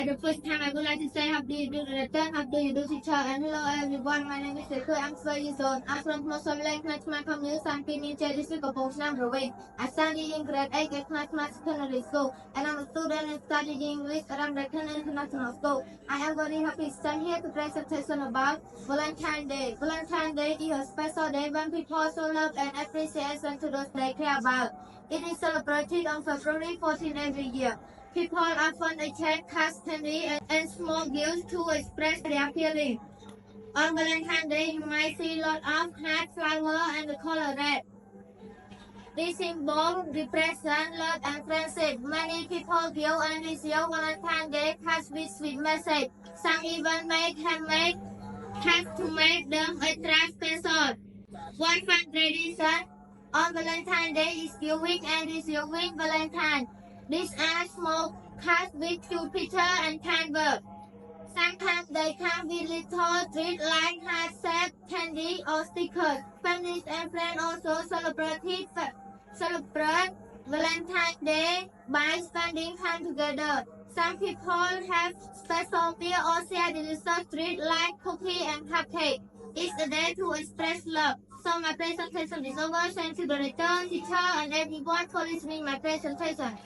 The first time I would like to say how do you do the return, how do you do teacher, and hello everyone, my name is Seku, I'm 4 years old. I'm from Mosomland, class my community, I'm in district of Bosnam Roving. I study in grade 8 at class secondary school, and I'm a student and studying English at American International School. I am very happy to stand here to presentation about Valentine's Day. Valentine's Day is a special day when people show love and appreciation to those they care about. It is celebrated on February 14 every year. People often exchange cards, candy, and small gifts to express their feelings. On Valentine's Day, you might see lots of hearts, flowers, and the color red. This symbol represent love and friendship. Many people give and receive Valentine's Day cards with sweet message. Some even make handmade cards to make them extra special. One fun tradition on Valentine's Day is giving and receiving Valentine. These are small cards with cute pictures and kind words. Sometimes they come with little treats like heart-shaped candy or stickers. Families and friends also celebrate Valentine's Day by spending time together. Some people have special meal or share delicious treats like cookie and cupcake. It's a day to express love. So my presentation is over. Thank you, the return teacher, and everyone for listening my presentation.